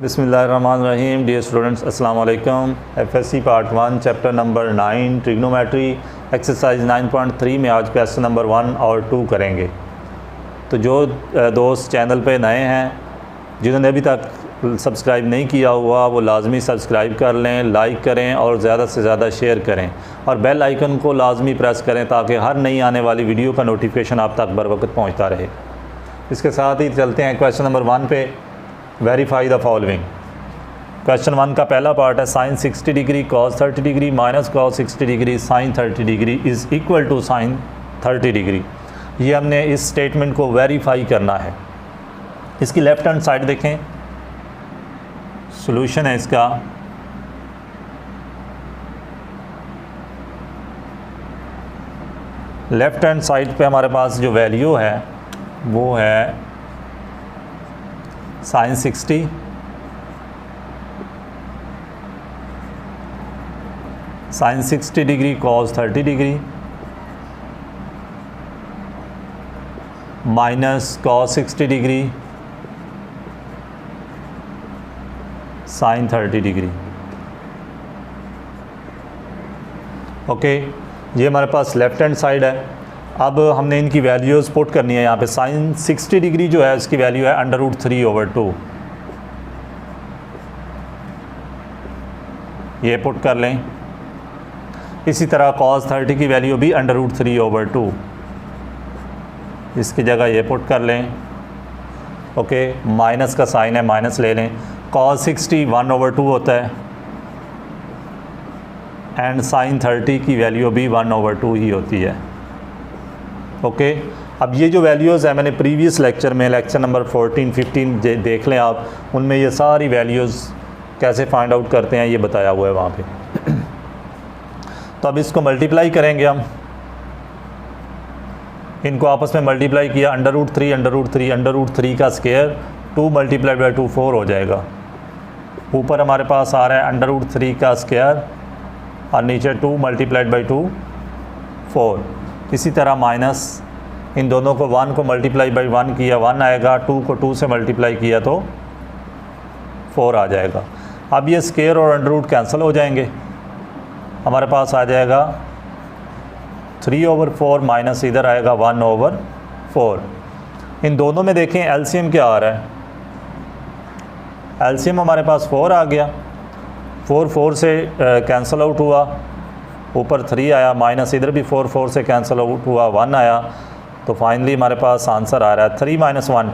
बिस्मिल्लाहिर्रहमानिर्रहीम। Dear students, अस्सलाम वालेकुम। FSc part 1 chapter number 9 trigonometry exercise 9.3 में आज क्वेश्चन नंबर 1 और 2 करेंगे। तो जो दोस्त चैनल पे नए हैं, जिन्होंने अभी तक सब्सक्राइब नहीं किया हुआ, वो लाजमी सब्सक्राइब कर लें, लाइक करें और ज़्यादा से ज़्यादा शेयर करें और बेल आइकन को लाजमी प्रेस करें ताकि हर नई आने वाली वीडियो का नोटिफिकेशन आप तक बर वक्त पहुँचता रहे। इसके साथ ही चलते हैं क्वेश्चन नंबर 1 पे। Verify the following. क्वेश्चन 1 का पहला पार्ट है sine 60 degree cos 30 degree minus cos 60 degree sine 30 degree is equal to sine 30 degree. ये हमने इस स्टेटमेंट को वेरीफाई करना है। इसकी लेफ़्ट हैंड साइड देखें, सॉल्यूशन है इसका। लेफ़्ट हैंड साइड पे हमारे पास जो वैल्यू है वो है sine 60 sine 60 degree cos 30 degree minus cos 60 degree sine 30 degree. Okay, ये हमारे पास लेफ़्ट हैंड साइड है। अब हमने इनकी वैल्यूज़ पुट करनी है यहाँ पे। साइन 60 डिग्री जो है इसकी वैल्यू है √3/2। ये पुट कर लें। इसी तरह cos 30 की वैल्यू भी √3/2, इसकी जगह ये पुट कर लें। ओके, माइनस का साइन है, माइनस ले लें। cos 60 1/2 होता है एंड साइन 30 की वैल्यू भी 1/2 ही होती है। ओके, अब ये जो वैल्यूज़ है मैंने प्रीवियस लेक्चर में, लेक्चर नंबर 14, 15 देख लें आप, उनमें ये सारी वैल्यूज़ कैसे फाइंड आउट करते हैं ये बताया हुआ है वहाँ पे। तो अब इसको मल्टीप्लाई करेंगे हम। इनको आपस में मल्टीप्लाई किया, √3 का स्क्वायर 2 × 2 4 हो जाएगा। ऊपर हमारे पास आ रहा है √3 का स्क्वायर और नीचे 2 × 2 4। इसी तरह माइनस, इन दोनों को 1 को मल्टीप्लाई बाई 1 किया 1 आएगा, 2 को 2 से मल्टीप्लाई किया तो 4 आ जाएगा। अब ये स्क्वायर और अंडर रूट कैंसिल हो जाएंगे। हमारे पास आ जाएगा 3/4 माइनस इधर आएगा 1/4। इन दोनों में देखें एलसीएम क्या आ रहा है। एलसीएम हमारे पास 4 आ गया। 4 से कैंसिल आउट हुआ, ऊपर 3 आया, माइनस इधर भी 4 से कैंसिल आउट हुआ 1 आया। तो फाइनली हमारे पास आंसर आ रहा है 3 - 1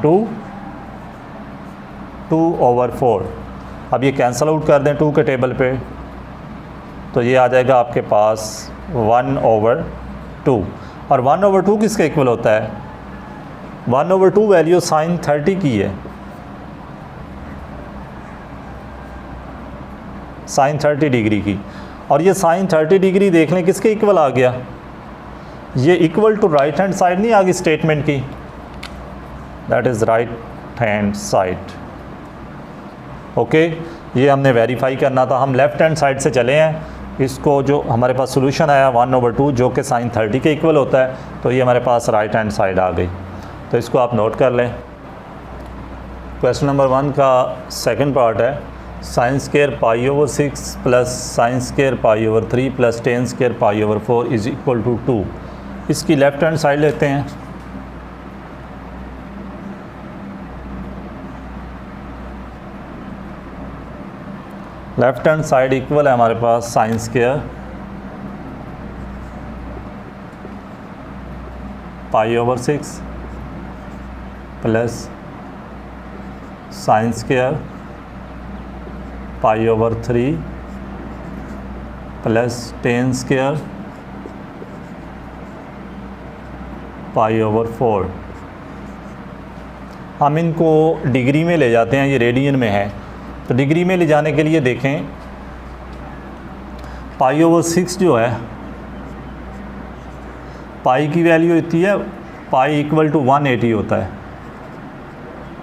2/4। अब ये कैंसिल आउट कर दें 2 के टेबल पे, तो ये आ जाएगा आपके पास 1/2। और 1/2 किसका इक्वल होता है? 1/2 वैल्यू साइन 30 की है, साइन 30 डिग्री की। और ये साइन 30 डिग्री देख लें किसके इक्वल आ गया? ये equal to right hand side नहीं आ गई स्टेटमेंट की, that is right hand side. Okay, ये हमने वेरीफाई करना था। हम लेफ़्ट हैंड साइड से चले हैं। इसको जो हमारे पास सोल्यूशन आया 1/2 जो कि साइन 30 के इक्वल होता है, तो ये हमारे पास राइट हैंड साइड आ गई। तो इसको आप नोट कर लें। क्वेश्चन नंबर 1 का सेकंड पार्ट है sine square π/6 plus sine square π/3 plus tan square π/4 is equal to 2। इसकी लेफ़्ट हैंड साइड लेते हैं। लेफ़्ट हैंड साइड इक्वल है हमारे पास sine square π/6 plus sine square π/3 plus tan square π/4। हम इनको डिग्री में ले जाते हैं, ये रेडियन में है। तो डिग्री में ले जाने के लिए देखें π/6 जो है, पाई की वैल्यू इतनी है, पाई इक्वल टू 180 होता है,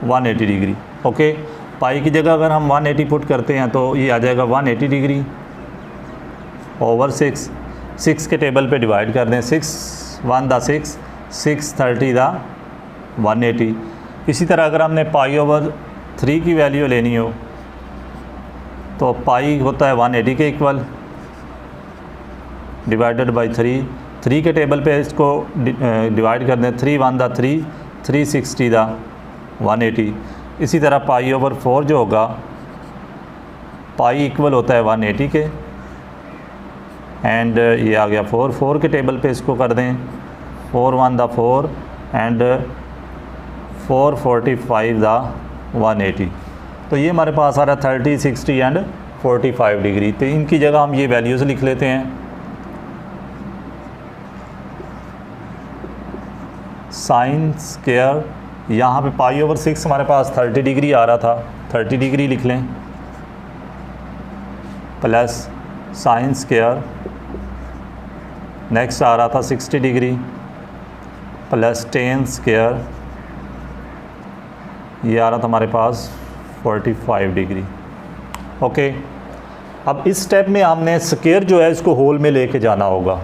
180 डिग्री। ओके, पाई की जगह अगर हम 180 पुट करते हैं तो ये आ जाएगा 180 डिग्री ओवर 6 के टेबल पे डिवाइड कर दें। 6 1 दा 6 630 दा 180। इसी तरह अगर हमने π/3 की वैल्यू लेनी हो तो पाई होता है 180 के इक्वल, डिवाइडेड बाई 3 के टेबल पे इसको डिवाइड कर दें, 3 1 दा 3, 360 दा 180। इसी तरह पाई ओवर 4 जो होगा, पाई इक्वल होता है 180 के, एंड ये आ गया 4 के टेबल पे इसको कर दें, 4 1 दा 4 एंड 445 दा 180। तो ये हमारे पास आ रहा है 30, 60 एंड 45 डिग्री। तो इनकी जगह हम ये वैल्यूज़ लिख लेते हैं। साइन स्क्वायर, यहाँ पे पाई ओवर 6 हमारे पास 30 डिग्री आ रहा था, 30 डिग्री लिख लें, प्लस साइन स्क्वायर नेक्स्ट आ रहा था 60 डिग्री, प्लस टेन स्क्वायर ये आ रहा था हमारे पास 45 डिग्री। ओके, अब इस स्टेप में हमने स्क्वायर जो है इसको होल में लेके जाना होगा।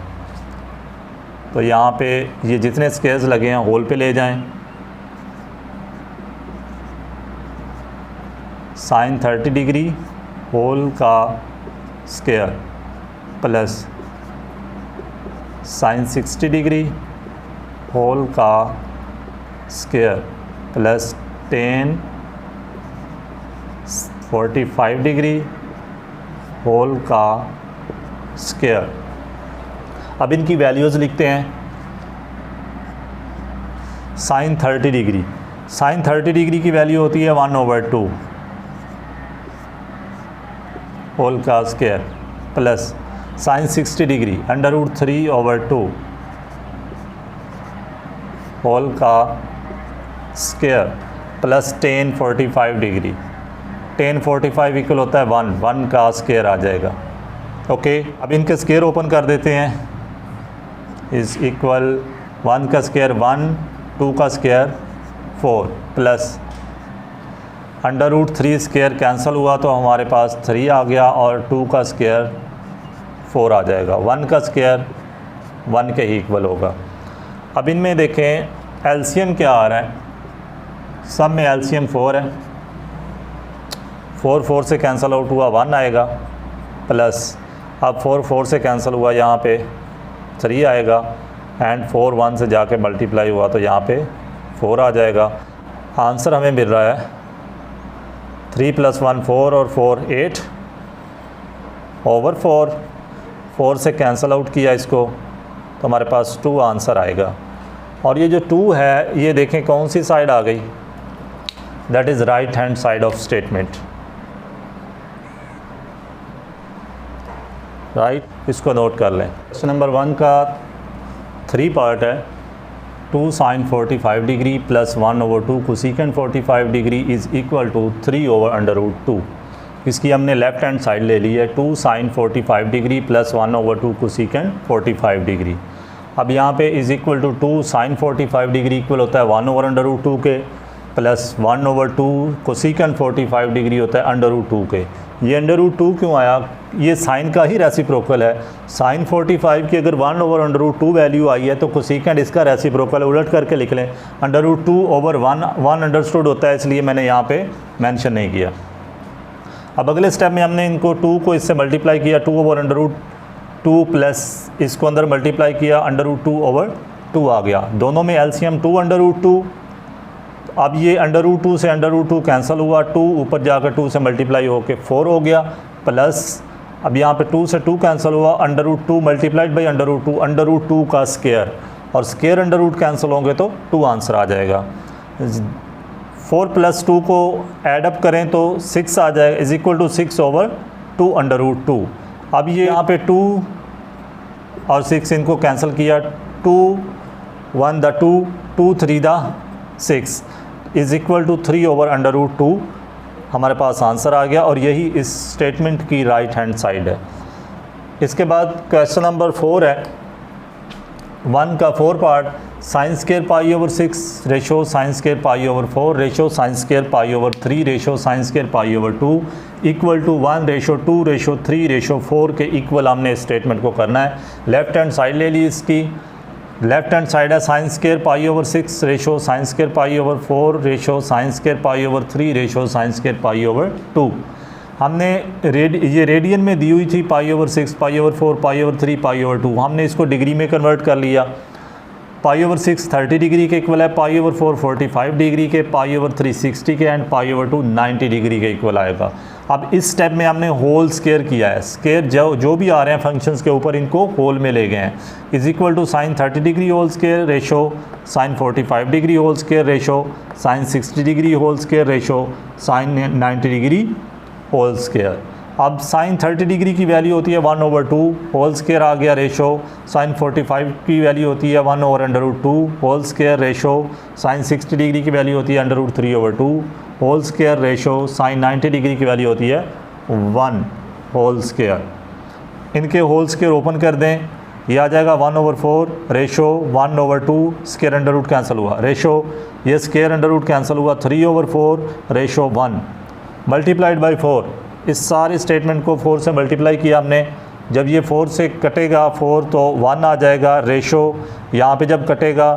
तो यहाँ पे ये जितने स्क्वायर्स लगे हैं होल पे ले जाएं। साइन 30 डिग्री होल का square plus sine 60 degree whole का square plus tan 45 degree whole का स्क्वायर। अब इनकी वैल्यूज़ लिखते हैं। साइन 30 डिग्री, साइन 30 डिग्री की वैल्यू होती है 1/2 होल का square plus sine 60 degree √3/2 whole का square plus tan 45 degree. Tan 45 equal होता है 1 का स्क्वायर आ जाएगा। ओके, अब इनके स्क्वायर ओपन कर देते हैं। इज़ इक्वल 1 का स्क्वायर 1, 2 का स्क्वायर 4 प्लस √3 स्क्वायर कैंसिल हुआ तो हमारे पास 3 आ गया और 2 का स्क्वायर 4 आ जाएगा। 1 का स्क्वायर 1 के ही इक्वल होगा। अब इनमें देखें एलसीएम क्या आ रहा है, सब में एलसीएम 4 है। 4 से कैंसिल आउट हुआ 1 आएगा, प्लस अब 4 से कैंसिल हुआ यहाँ पे 3 आएगा, एंड 4 1 से जाके मल्टीप्लाई हुआ तो यहाँ पे 4 आ जाएगा। आंसर हमें मिल रहा है 3 + 1 4 और 4 8 ओवर 4 से कैंसिल आउट किया इसको तो हमारे पास 2 आंसर आएगा। और ये जो 2 है ये देखें कौन सी साइड आ गई, that is right hand side of statement. Right, इसको नोट कर लें। क्वेश्चन नंबर 1 का 3 पार्ट है। 2 sine 45 degree plus 1/2 cosecant 45 degree is equal to 3/√2। इसकी हमने लेफ़्ट हैंड साइड ले ली है। 2 sine 45 degree plus 1/2 cosecant 45 degree. अब यहाँ पे is equal to 2 sine 45 degree equal होता है 1/√2 के, प्लस 1/2 कोसेकेंट 45 डिग्री होता है √2 के। ये √2 क्यों आया, ये साइन का ही रेसिप्रोकल है। साइन 45 की अगर 1/√2 वैल्यू आई है तो कोसेकेंट इसका रेसिप्रोकल उलट करके लिख लें। √2/1 अंडरस्टूड होता है, इसलिए मैंने यहाँ पे मेंशन नहीं किया। अब अगले स्टेप में हमने इनको 2 को इससे मल्टीप्लाई किया, 2/√2 प्लस इसको अंदर मल्टीप्लाई किया, √2/2 आ गया। दोनों में एलसीएम 2/√2। अब ये √2 से √2 कैंसिल हुआ, 2 ऊपर जाकर 2 से मल्टीप्लाई होकर 4 हो गया, प्लस अब यहाँ पे 2 से 2 कैंसिल हुआ, √2 मल्टीप्लाइड बाई √2 का स्क्वायर, और स्क्वायर √2 कैंसिल होंगे तो 2 आंसर आ जाएगा। 4 + 2 को ऐडअप करें तो 6 आ जाएगा, इज़ इक्वल टू 6/2 √2। अब ये यहाँ पे 2 और 6 इनको कैंसिल किया, 2 1 दा 2, 2 3 दा 6 इज़ इक्वल टू 3/√2 हमारे पास आंसर आ गया। और यही इस स्टेटमेंट की राइट हैंड साइड है। इसके बाद क्वेश्चन नंबर 4 है। 1 का 4 part, sine square π/6 ratio sine square π/4 ratio sine square π/3 ratio sine square π/2 equal to 1:2:3:4 के इक्वल हमने स्टेटमेंट को करना है। लेफ़्ट हैंड साइड ले ली इसकी। लेफ्ट हैंड साइड है sine square π/6 ratio sine square π/4 ratio sine square π/3 ratio sine square π/2। हमने ये रेडियन में दी हुई थी π/6, π/4, π/3, π/2, हमने इसको डिग्री में कन्वर्ट कर लिया। π/6 30 डिग्री के इक्वल है, π/4 45 डिग्री के, π/3 60 के एंड π/2 90 डिग्री के इक्वल आएगा। अब इस स्टेप में हमने होल स्केयर किया है। स्केयर जो भी आ रहे हैं फंक्शंस के ऊपर इनको होल में ले गए हैं। Is equal to sine 30 degree whole square ratio sine 45 degree whole square ratio sine 60 degree whole square ratio sine 90 degree whole square. अब साइन 30 डिग्री की वैल्यू होती है 1/2 होल स्केयर आ गया रेशो, साइन 45 की वैल्यू होती है 1/√2 whole square ratio, sine 60 degree की value होती है √3/2 whole square ratio, sine 90 degree की वैल्यू होती है 1 होल स्केयर। इनके होल स्केयर ओपन कर दें, ये आ जाएगा 1/4 ratio 1/2 square under root cancel हुआ रेशो, ये स्केयर अंडर रूट कैंसिल हुआ 3/4 रेशो 1 मल्टीप्लाइड बाई 4। इस सारे स्टेटमेंट को 4 से मल्टीप्लाई किया हमने। जब ये 4 से कटेगा 4 तो 1 आ जाएगा रेशो, यहाँ पे जब कटेगा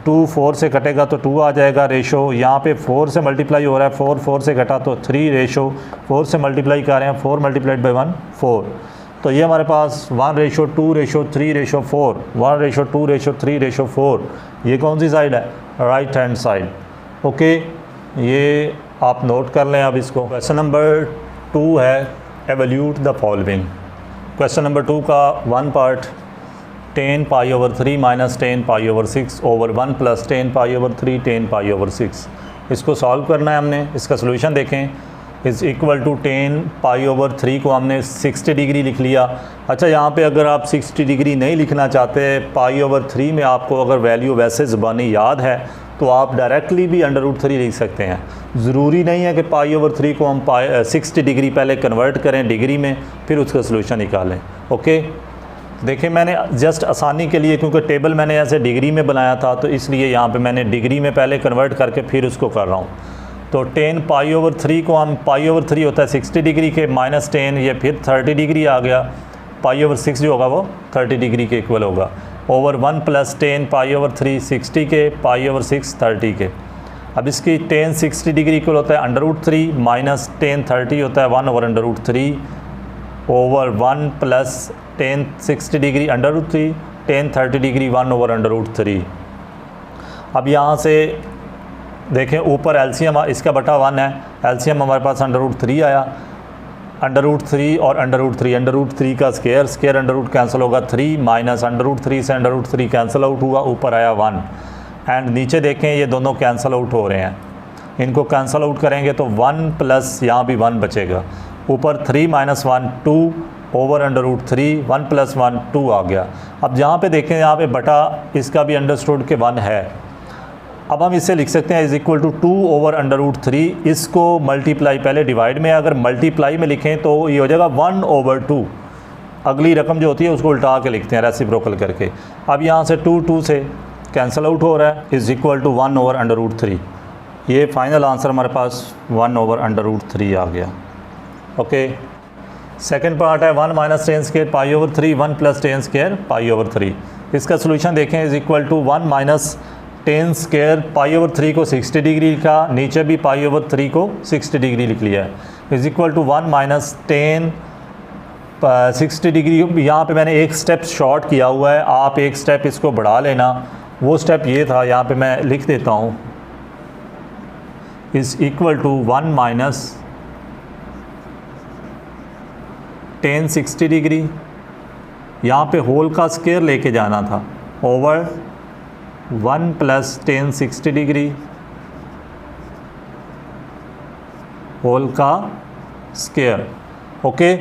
2 4 से कटेगा तो 2 आ जाएगा रेशो, यहाँ पे 4 से मल्टीप्लाई हो रहा है 4 4 से घटा तो 3 रेशो, 4 से मल्टीप्लाई कर रहे हैं 4 मल्टीप्लाइड बाई 1 4। तो ये हमारे पास 1/2 रेशो 3 रेशो 4 1/2 रेशो 3 रेशो 4। ये कौन सी साइड है? Right hand side. ओके, ये आप नोट कर लें। अब इसको क्वेश्चन नंबर 2 है evaluate the following. Question number 2 का 1 पार्ट 10 π/3 माइनस 10 π/6 ओवर 1 प्लस 10 π/3 10 π/6। इसको सॉल्व करना है हमने। इसका सोल्यूशन देखें। इज़ इक्वल टू 10 π/3 को हमने 60 डिग्री लिख लिया। अच्छा, यहाँ पे अगर आप 60 डिग्री नहीं लिखना चाहते, π/3 में आपको अगर वैल्यू वैसे ज़बानी याद है तो आप डायरेक्टली भी √3 लिख सकते हैं। ज़रूरी नहीं है कि π/3 को हम 60 डिग्री पहले कन्वर्ट करें डिग्री में फिर उसका सोल्यूशन निकालें। ओके, देखिए मैंने जस्ट आसानी के लिए, क्योंकि टेबल मैंने ऐसे डिग्री में बनाया था तो इसलिए यहाँ पे मैंने डिग्री में पहले कन्वर्ट करके फिर उसको कर रहा हूँ। तो 10 π/3 को हम, π/3 होता है 60 डिग्री के, माइनस 10 ये फिर 30 डिग्री आ गया, π/6 जो होगा वो 30 डिग्री के इक्वल होगा, ओवर 1 प्लस 10 π/3 60 के, π/6 30 के। अब इसकी 10 60 डिग्री इक्वल होता है √3 माइनस 10 30 होता है 1/√3 ओवर 1 प्लस 10 60 डिग्री √3 10 30 डिग्री 1/√3। अब यहाँ से देखें ऊपर एलसीएम इसका बटा 1 है, एलसीएम हमारे पास √3 आया, √3 और √3 का स्केयर √√ कैंसिल होगा 3 माइनस √3 से √3 कैंसिल आउट हुआ, ऊपर आया 1 एंड नीचे देखें ये दोनों कैंसिल आउट हो रहे हैं। इनको कैंसिल आउट करेंगे तो 1 प्लस यहाँ भी 1 बचेगा, ऊपर 3 माइनस 1 2 ओवर √3 1 प्लस 1 2 आ गया। अब जहाँ पे देखें यहाँ पे बटा इसका भी अंडरस्टूड के 1 है। अब हम इसे लिख सकते हैं इज़ इक्वल टू 2 ओवर √3। इसको मल्टीप्लाई, पहले डिवाइड में अगर मल्टीप्लाई में लिखें तो ये हो जाएगा 1/2। अगली रकम जो होती है उसको उल्टा के लिखते हैं रेसिप्रोकल करके। अब यहाँ से 2 से कैंसिल आउट हो रहा है, इज़ इक्वल टू 1 ओवर √3। ये फाइनल आंसर हमारे पास 1 ओवर √3 आ गया। ओके, सेकेंड पार्ट है 1 माइनस 10 स्क्वायर π/3 1 प्लस 10 स्क्वायर π/3। इसका सोल्यूशन देखें, is equal to 1 minus 10 square π/3 को 60 डिग्री लिखा, नीचे भी π/3 को 60 डिग्री लिख लिया है, is equal to 1 minus 10 60 degree. यहाँ पे मैंने एक स्टेप शॉर्ट किया हुआ है, आप एक स्टेप इसको बढ़ा लेना। वो स्टेप ये था, यहाँ पे मैं लिख देता हूँ, is equal to 1 minus 10 60 degree, यहाँ पे होल का स्क्वायर लेके जाना था, ओवर 1 प्लस 10 60 डिग्री होल का स्क्वायर। ओके,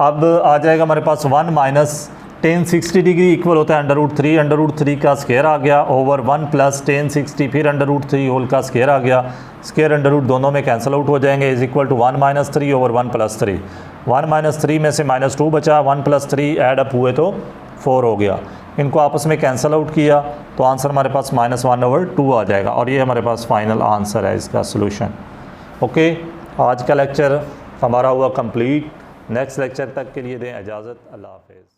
अब आ जाएगा हमारे पास 1 माइनस 10 60 डिग्री इक्वल होता है √3 का स्क्वायर आ गया, ओवर 1 प्लस 10 60 फिर √3 होल का स्क्वायर आ गया, स्क्वायर अंडर दोनों में कैंसिल आउट हो जाएंगे, is equal to 1 minus 3 over 1 plus 3। 1 minus 3 में से -2 बचा, 1 प्लस 3 ऐड अप हुए तो 4 हो गया। इनको आपस में कैंसिल आउट किया तो आंसर हमारे पास -1/2 आ जाएगा, और ये हमारे पास फाइनल आंसर है इसका सोल्यूशन। ओके, आज का लेक्चर हमारा हुआ कंप्लीट। नेक्स्ट लेक्चर तक के लिए दें इजाज़त। अल्लाह हाफ़िज़।